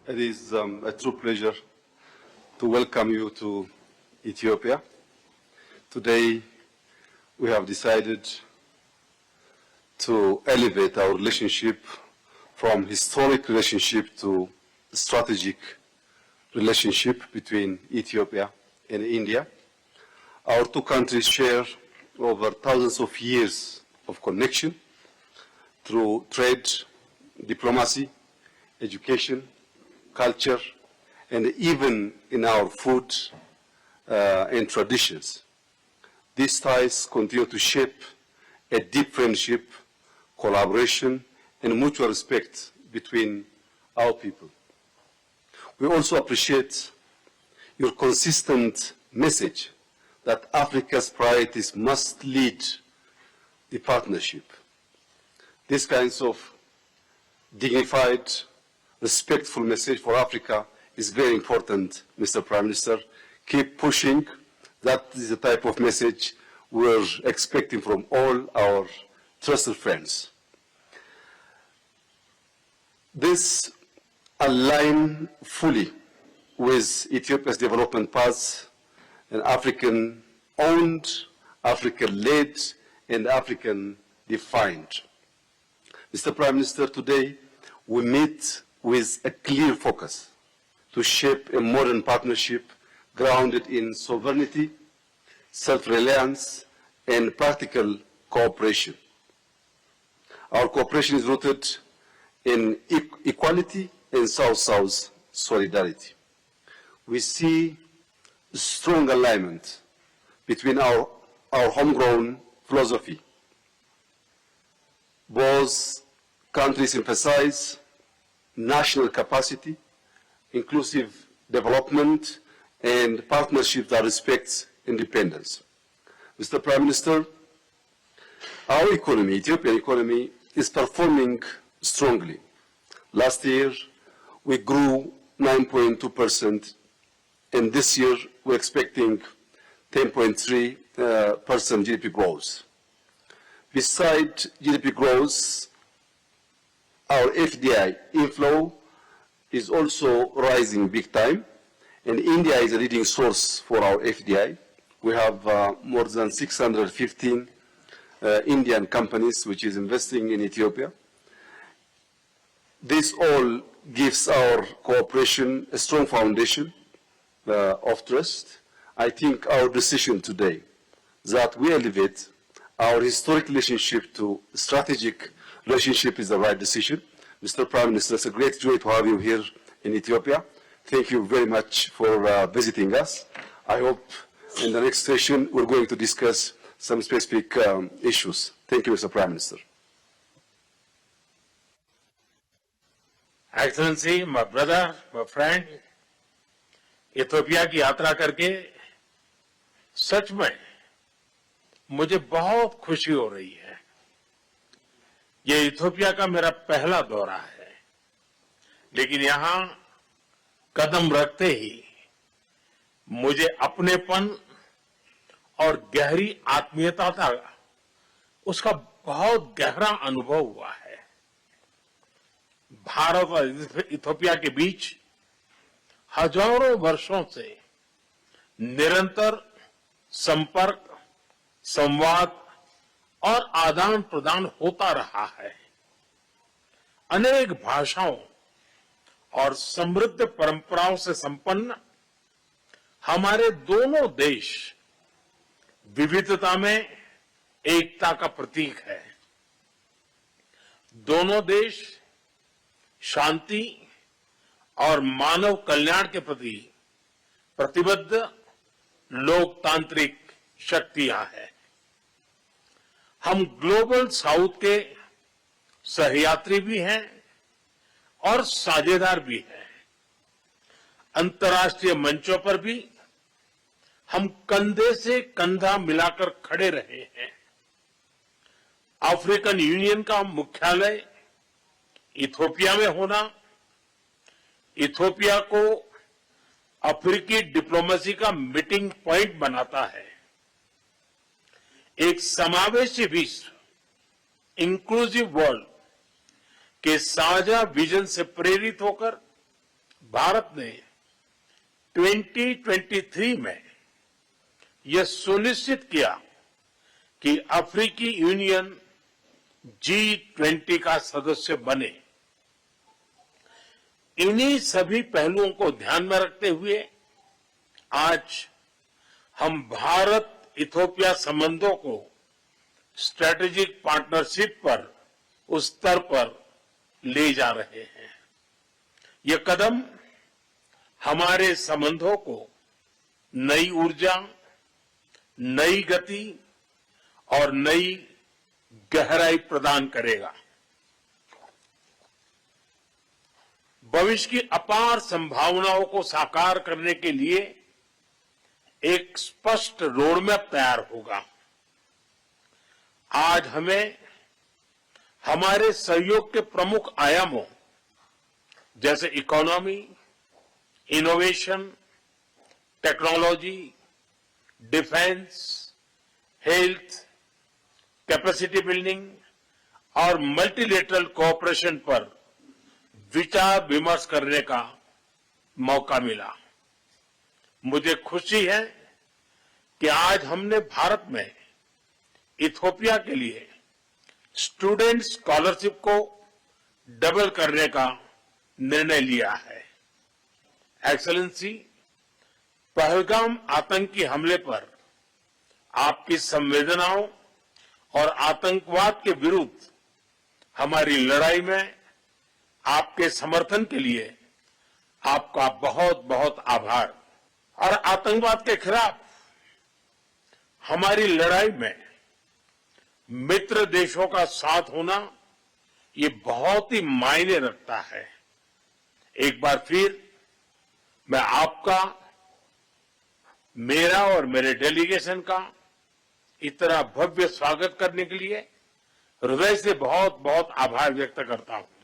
It is a true pleasure to welcome you to Ethiopia. Today, we have decided to elevate our relationship from historic relationship to strategic relationship between Ethiopia and India. Our two countries share over thousands of years of connection through trade, diplomacy, education, culture, and even in our food and traditions. These ties continue to shape a deep friendship, collaboration, and mutual respect between our people. We also appreciate your consistent message that Africa's priorities must lead the partnership. These kinds of dignified, respectful message for Africa is very important, Mr. Prime Minister. Keep pushing. That is the type of message we're expecting from all our trusted friends. This aligns fully with Ethiopia's development path, an African-owned, African-led, and African-defined. Mr. Prime Minister, today we meet with a clear focus to shape a modern partnership grounded in sovereignty, self-reliance, and practical cooperation. Our cooperation is rooted in equality and South-South solidarity. We see strong alignment between our homegrown philosophy. Both countries emphasize national capacity, inclusive development, and partnership that respects independence. Mr. Prime Minister, our economy, Ethiopian economy, is performing strongly. Last year, we grew 9.2%, and this year we're expecting 10.3% GDP growth. Besides GDP growth, our FDI inflow is also rising big time, and India is a leading source for our FDI. We have more than 615 Indian companies which is investing in Ethiopia. This all gives our cooperation a strong foundation of trust. I think our decision today that we elevate our historic relationship to strategic relationship is the right decision. Mr. Prime Minister, it's a great joy to have you here in Ethiopia. Thank you very much for visiting us. I hope in the next session we're going to discuss some specific issues. Thank you, Mr. Prime Minister. Excellency, my brother, my friend, Ethiopia की यात्रा करके सच में मुझे बहुत खुशी हो रही है। ये इथियोपिया का मेरा पहला दौरा है, लेकिन यहाँ कदम रखते ही मुझे अपनेपन और गहरी आत्मीयता का उसका बहुत गहरा अनुभव हुआ है। भारत और इथियोपिया के बीच हजारों वर्षों से निरंतर संपर्क, संवाद और आदान प्रदान होता रहा है। अनेक भाषाओं और समृद्ध परंपराओं से संपन्न हमारे दोनों देश विविधता में एकता का प्रतीक है। दोनों देश शांति और मानव कल्याण के प्रति प्रतिबद्ध लोकतांत्रिक शक्तियां हैं। हम ग्लोबल साउथ के सहयात्री भी हैं और साझेदार भी हैं। अंतर्राष्ट्रीय मंचों पर भी हम कंधे से कंधा मिलाकर खड़े रहे हैं। अफ्रीकन यूनियन का मुख्यालय इथियोपिया में होना इथियोपिया को अफ्रीकी डिप्लोमेसी का मीटिंग पॉइंट बनाता है। एक समावेशी विश्व, इंक्लूसिव वर्ल्ड के साझा विजन से प्रेरित होकर भारत ने 2023 में यह सुनिश्चित किया कि अफ्रीकी यूनियन G20 का सदस्य बने। इन्हीं सभी पहलुओं को ध्यान में रखते हुए आज हम भारत इथियोपिया संबंधों को स्ट्रेटेजिक पार्टनरशिप पर उस स्तर पर ले जा रहे हैं। यह कदम हमारे संबंधों को नई ऊर्जा, नई गति और नई गहराई प्रदान करेगा। भविष्य की अपार संभावनाओं को साकार करने के लिए एक स्पष्ट रोडमैप तैयार होगा। आज हमें हमारे सहयोग के प्रमुख आयामों जैसे economy, innovation, technology, defence, health, capacity building और मल्टीलेटरल कोऑपरेशन पर विचार विमर्श करने का मौका मिला। मुझे खुशी है कि आज हमने भारत में इथियोपिया के लिए स्टूडेंट स्कॉलरशिप को डबल करने का निर्णय लिया है। एक्सेलेंसी, पहलगाम आतंकी हमले पर आपकी संवेदनाओं और आतंकवाद के विरुद्ध हमारी लड़ाई में आपके समर्थन के लिए आपका बहुत बहुत आभार। और आतंकवाद के खिलाफ हमारी लड़ाई में मित्र देशों का साथ होना ये बहुत ही मायने रखता है। एक बार फिर मैं आपका, मेरा और मेरे डेलीगेशन का इतना भव्य स्वागत करने के लिए हृदय से बहुत बहुत आभार व्यक्त करता हूं।